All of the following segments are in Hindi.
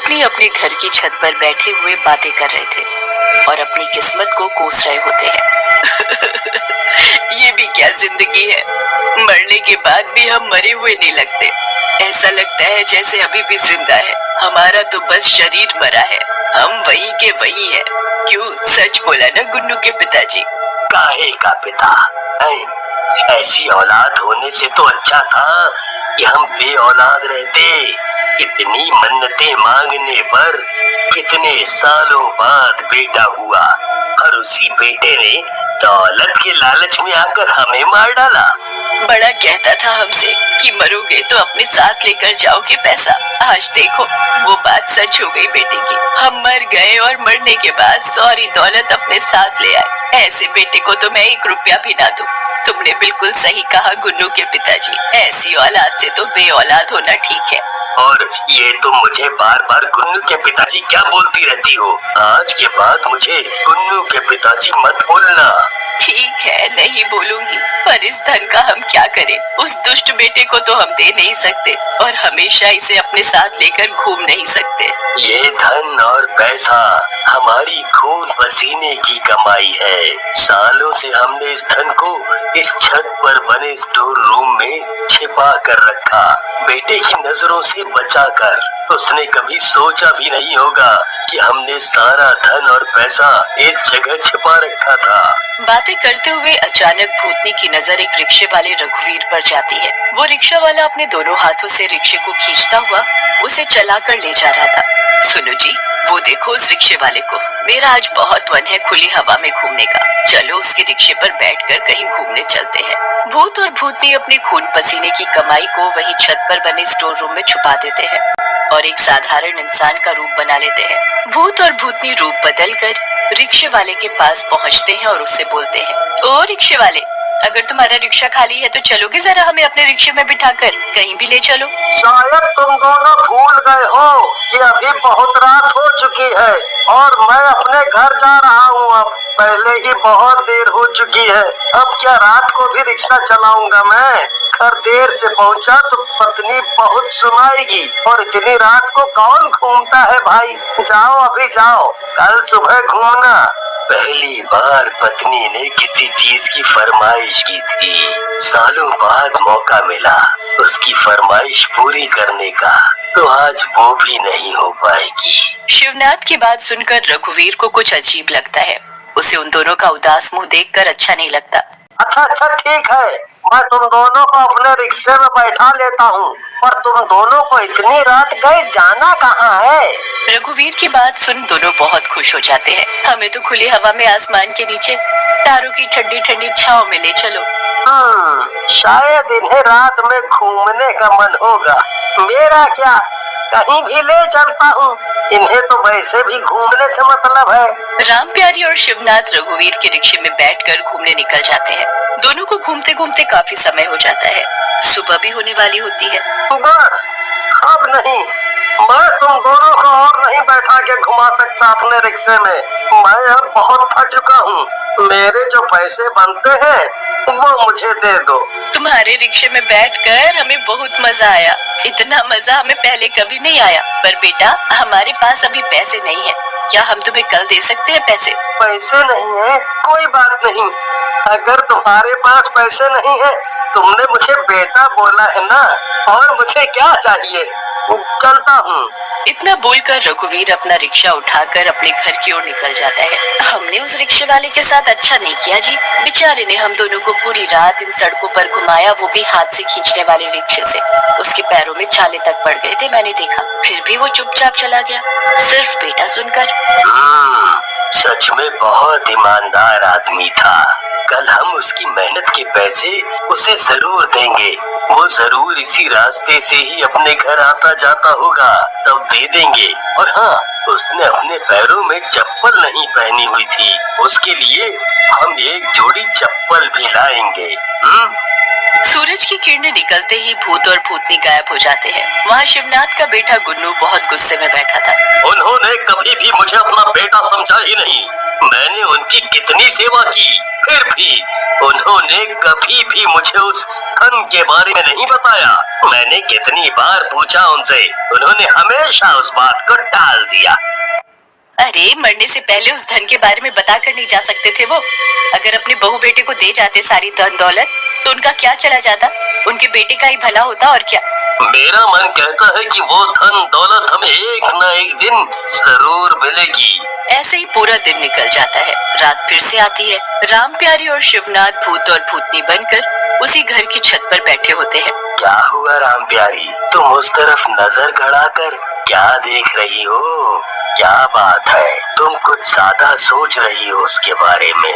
भूतनी अपने घर की छत पर बैठे हुए बातें कर रहे थे और अपनी किस्मत को कोस रहे होते हैं। ये भी क्या जिंदगी है, मरने के बाद भी हम मरे हुए नहीं लगते। ऐसा लगता है जैसे अभी भी जिंदा है। हमारा तो बस शरीर मरा है, हम वही के वही है। क्यों, सच बोला ना गुन्नू के पिताजी? काहे का पिता? ऐसी औलाद होने से तो अच्छा था कि हम बे औलाद रहते। इतनी मन्नतें मांगने पर कितने सालों बाद बेटा हुआ और उसी बेटे ने दौलत के लालच में आकर हमें मार डाला। बड़ा कहता था हमसे कि मरोगे तो अपने साथ लेकर जाओगे पैसा। आज देखो वो बात सच हो गई बेटे की। हम मर गए और मरने के बाद सारी दौलत अपने साथ ले आए। ऐसे बेटे को तो मैं 1 रुपया भी ना दूं। तुमने बिल्कुल सही कहा गुन्नू के पिताजी, ऐसी औलाद से तो बे औलाद होना ठीक है। और ये तो मुझे बार बार गुन्नू के पिताजी क्या बोलती रहती हो? आज के बाद मुझे गुन्नू के पिताजी मत बोलना। ठीक है, नहीं बोलूंगी, पर इस धन का हम क्या करें? उस दुष्ट बेटे को तो हम दे नहीं सकते और हमेशा इसे अपने साथ लेकर घूम नहीं सकते। ये धन और पैसा हमारी खून पसीने की कमाई है। सालों से हमने इस धन को इस छत पर बने स्टोर रूम में छिपा कर रखा, बेटे की नजरों से बचाकर। उसने कभी सोचा भी नहीं होगा कि हमने सारा धन और पैसा इस जगह छिपा रखा था। बातें करते हुए अचानक भूतनी की नजर एक रिक्शे वाले रघुवीर पर जाती है। वो रिक्शा वाला अपने दोनों हाथों से रिक्शे को खींचता हुआ उसे चलाकर ले जा रहा था। सुनो जी, वो देखो उस रिक्शे वाले को। मेरा आज बहुत मन है खुली हवा में घूमने का। चलो उसके रिक्शे पर बैठकर कहीं घूमने चलते हैं। भूत और भूतनी अपने खून पसीने की कमाई को वही छत पर बने स्टोर रूम में छुपा देते हैं और एक साधारण इंसान का रूप बना लेते हैं। भूत और भूतनी रूप बदलकर रिक्शे वाले के पास पहुंचते हैं और उससे बोलते हैं, ओ रिक्शे वाले, अगर तुम्हारा रिक्शा खाली है तो चलोगे जरा हमें अपने रिक्शे में बिठाकर कहीं भी ले चलो। शायद तुम दोनों भूल गए हो कि अभी बहुत रात हो चुकी है और मैं अपने घर जा रहा हूँ। अब पहले ही बहुत देर हो चुकी है। अब क्या रात को भी रिक्शा चलाऊंगा मैं? घर देर से पहुँचा तो पत्नी बहुत सुनाएगी और इतनी रात को कौन घूमता है भाई? जाओ अभी जाओ, कल सुबह घूमना। पहली बार पत्नी ने किसी चीज की फरमाइश की थी। सालों बाद मौका मिला उसकी फरमाइश पूरी करने का, तो आज वो भी नहीं हो पाएगी। शिवनाथ की बात सुनकर रघुवीर को कुछ अजीब लगता है। उसे उन दोनों का उदास मुंह देखकर अच्छा नहीं लगता। अच्छा ठीक है, मैं तुम दोनों को अपने रिक्शे में बैठा लेता हूँ। और तुम दोनों को इतनी रात गए जाना कहाँ है? रघुवीर की बात सुन दोनों बहुत खुश हो जाते हैं। हमें तो खुली हवा में आसमान के नीचे तारों की ठंडी ठंडी छांव में ले चलो। शायद इन्हें रात में घूमने का मन होगा। मेरा क्या, कहीं भी ले चलता हूँ। इन्हें तो वैसे भी घूमने से मतलब है। राम प्यारी और शिवनाथ रघुवीर के रिक्शे में बैठकर घूमने निकल जाते हैं। दोनों को घूमते घूमते काफी समय हो जाता है। सुबह भी होने वाली होती है। बस अब नहीं, मैं तुम दोनों को और नहीं बैठा के घुमा सकता अपने रिक्शे में। मैं अब बहुत थक चुका हूँ। मेरे जो पैसे बनते हैं वो मुझे दे दो। तुम्हारे रिक्शे में बैठकर हमें बहुत मजा आया। इतना मजा हमें पहले कभी नहीं आया। पर बेटा, हमारे पास अभी पैसे नहीं है। क्या हम तुम्हें कल दे सकते हैं पैसे? पैसे नहीं है, कोई बात नहीं। अगर तुम्हारे पास पैसे नहीं है, तुमने मुझे बेटा बोला है ना, और मुझे क्या चाहिए? चलता हूँ। इतना बोलकर रघुवीर अपना रिक्शा उठाकर अपने घर की ओर निकल जाता है। हमने उस रिक्शे वाले के साथ अच्छा नहीं किया जी। बेचारे ने हम दोनों को पूरी रात इन सड़कों पर घुमाया, वो भी हाथ से खींचने वाले रिक्शे से। उसके पैरों में छाले तक पड़ गए थे, मैंने देखा। फिर भी वो चुपचाप चला गया, सिर्फ बेटा सुनकर। सच में बहुत ईमानदार आदमी था। कल हम उसकी मेहनत के पैसे उसे जरूर देंगे। वो जरूर इसी रास्ते से ही अपने घर आता जाता होगा, तब दे देंगे। और हाँ, उसने अपने पैरों में चप्पल नहीं पहनी हुई थी, उसके लिए हम एक जोड़ी चप्पल भी लाएंगे। सूरज की किरणें निकलते ही भूत और भूतनी गायब हो जाते हैं। वहाँ शिवनाथ का बेटा गुन्नू बहुत गुस्से में बैठा था। उन्होंने कभी भी मुझे अपना बेटा समझा ही नहीं। मैंने उनकी कितनी सेवा की, फिर भी उन्होंने कभी भी मुझे उस धन के बारे में नहीं बताया। मैंने कितनी बार पूछा उनसे, उन्होंने हमेशा उस बात को टाल दिया। अरे मरने से पहले उस धन के बारे में बता कर नहीं जा सकते थे वो? अगर अपने बहू बेटे को दे जाते सारी धन दौलत तो उनका क्या चला जाता? उनके बेटे का ही भला होता और क्या। मेरा मन कहता है कि वो धन दौलत हमें एक न एक दिन जरूर मिलेगी। ऐसे ही पूरा दिन निकल जाता है। रात फिर से आती है। राम प्यारी और शिवनाथ भूत और भूतनी बनकर उसी घर की छत पर बैठे होते हैं। क्या हुआ राम प्यारी, तुम उस तरफ नजर गड़ाकर क्या देख रही हो? क्या बात है, तुम कुछ ज्यादा सोच रही हो उसके बारे में?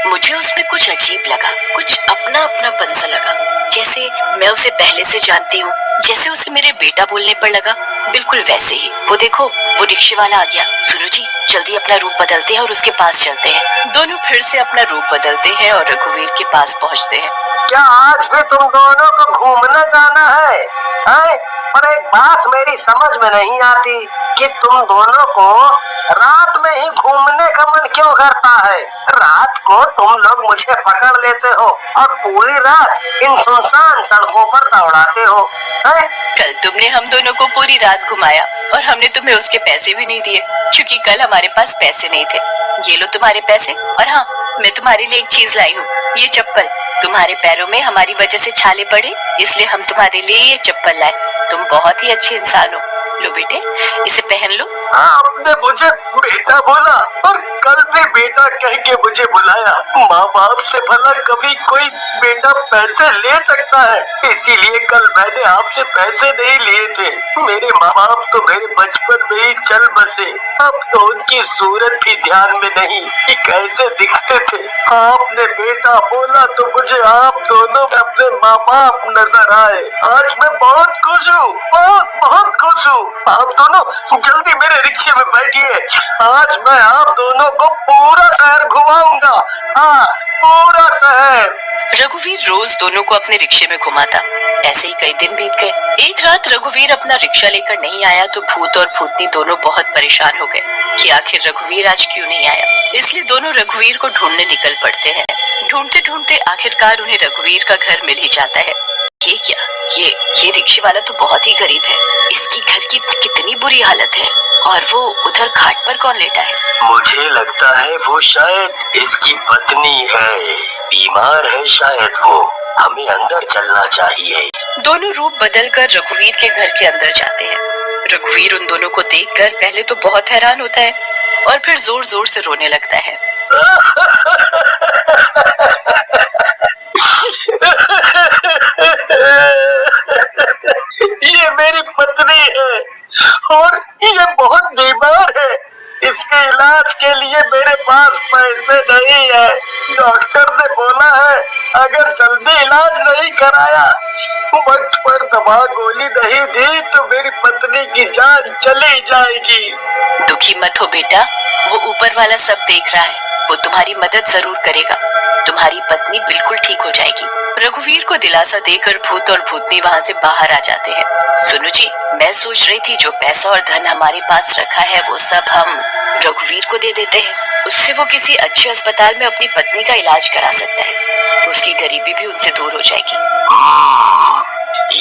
मुझे उसमें कुछ अजीब लगा, कुछ अपना अपनापन सा लगा, जैसे मैं उसे पहले से जानती हूँ, जैसे उसे मेरे बेटा बोलने पर लगा, बिल्कुल वैसे ही। वो देखो, वो रिक्शे वाला आ गया। सुनो जी, जल्दी अपना रूप बदलते हैं और उसके पास चलते हैं। दोनों फिर से अपना रूप बदलते हैं और रघुवीर के पास पहुँचते हैं। क्या आज भी तुम दोनों को घूमने जाना है? पर एक बात मेरी समझ में नहीं आती कि तुम दोनों को रात में ही घूमने का मन क्यों करता है? रात को तुम लोग मुझे पकड़ लेते हो और पूरी रात इन सुनसान सड़कों पर दौड़ाते हो। कल तुमने हम दोनों को पूरी रात घुमाया और हमने तुम्हें उसके पैसे भी नहीं दिए, क्योंकि कल हमारे पास पैसे नहीं थे। ये लो तुम्हारे पैसे, और हाँ, मैं तुम्हारे लिए एक चीज लाई हूँ, ये चप्पल। तुम्हारे पैरों में हमारी वजह से छाले पड़े, इसलिए हम तुम्हारे लिए ये चप्पल लाए। तुम बहुत ही अच्छे इंसान हो। लो बेटे, इसे पहन लो। आपने मुझे बेटा बोला और कल भी बेटा कह के मुझे बुलाया। माँ बाप से भला कभी कोई बेटा पैसे ले सकता है? इसीलिए कल मैंने आपसे पैसे नहीं लिए थे। मेरे माँ बाप तो मेरे बचपन में ही चल बसे, अब तो उनकी सूरत भी ध्यान में नहीं कि कैसे दिखते थे। आपने बेटा बोला तो मुझे आप दोनों में अपने माँ बाप नजर आए। आज मैं बहुत खुश हूँ, बहुत खुश हूँ। आप दोनों जल्दी मेरे रिक्शे में बैठिए, आज मैं आप दोनों को पूरा शहर घुमाऊंगा। हाँ, पूरा शहर। रघुवीर रोज दोनों को अपने रिक्शे में घुमाता। ऐसे ही कई दिन बीत गए। एक रात रघुवीर अपना रिक्शा लेकर नहीं आया तो भूत और भूतनी दोनों बहुत परेशान हो गए कि आखिर रघुवीर आज क्यों नहीं आया। इसलिए दोनों रघुवीर को ढूंढने निकल पड़ते हैं। ढूंढते ढूंढते आखिरकार उन्हें रघुवीर का घर मिल ही जाता है। ये क्या, ये रिक्शे वाला तो बहुत ही गरीब है। इसकी घर की कितनी बुरी हालत है, और वो उधर खाट पर कौन लेटा है? मुझे लगता है वो शायद इसकी पत्नी है, बीमार है शायद वो। हमें अंदर चलना चाहिए। दोनों रूप बदलकर रघुवीर के घर के अंदर जाते हैं। रघुवीर उन दोनों को देखकर पहले तो बहुत हैरान होता है और फिर जोर जोर से रोने लगता है। ये मेरी पत्नी है और ये बहुत बीमार है। इसके इलाज के लिए मेरे पास पैसे नहीं है। डॉक्टर ने बोला है अगर जल्दी इलाज नहीं कराया, वक्त पर दवा गोली नहीं दी तो मेरी पत्नी की जान चली जाएगी। दुखी मत हो बेटा, वो ऊपर वाला सब देख रहा है, वो तुम्हारी मदद जरूर करेगा। तुम्हारी पत्नी बिल्कुल ठीक हो जाएगी। रघुवीर को दिलासा देकर भूत और भूतनी वहाँ से बाहर आ जाते हैं। सुनो जी, मैं सोच रही थी जो पैसा और धन हमारे पास रखा है वो सब हम रघुवीर को दे देते हैं। उससे वो किसी अच्छे अस्पताल में अपनी पत्नी का इलाज करा सकता है। उसकी गरीबी भी उनसे दूर हो जाएगी।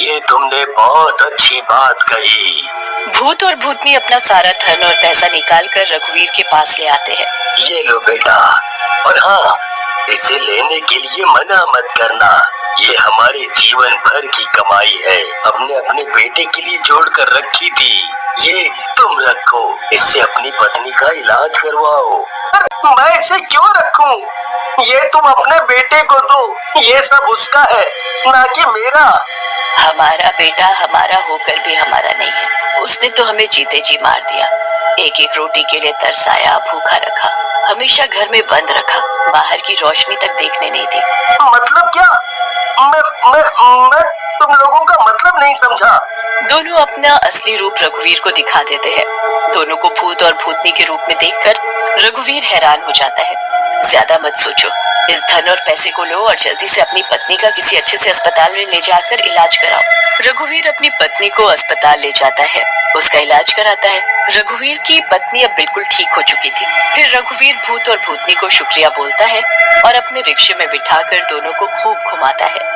ये तुमने बहुत अच्छी बात कही। भूत और भूतनी अपना सारा धन और पैसा निकाल कर रघुवीर के पास ले आते हैं। ये लो बेटा, और हाँ, इसे लेने के लिए मना मत करना। ये हमारे जीवन भर की कमाई है, हमने अपने बेटे के लिए जोड़ कर रखी थी। ये तुम रखो, इससे अपनी पत्नी का इलाज करवाओ। मैं इसे क्यों रखूं? ये तुम अपने बेटे को दो, ये सब उसका है, ना कि मेरा। हमारा बेटा हमारा होकर भी हमारा नहीं है। उसने तो हमें जीते जी मार दिया। एक एक रोटी के लिए तरसाया, भूखा रखा, हमेशा घर में बंद रखा, बाहर की रोशनी तक देखने नहीं दी। मतलब क्या? मैं तुम लोगों का मतलब नहीं समझा। दोनों अपना असली रूप रघुवीर को दिखा देते हैं। दोनों को भूत और भूतनी के रूप में देखकर रघुवीर हैरान हो जाता है। ज्यादा मत सोचो, इस धन और पैसे को लो और जल्दी से अपनी पत्नी का किसी अच्छे से अस्पताल में ले जाकर इलाज कराओ। रघुवीर अपनी पत्नी को अस्पताल ले जाता है, उसका इलाज कराता है। रघुवीर की पत्नी अब बिल्कुल ठीक हो चुकी थी। फिर रघुवीर भूत और भूतनी को शुक्रिया बोलता है और अपने रिक्शे में बिठाकर दोनों को खूब घुमाता है।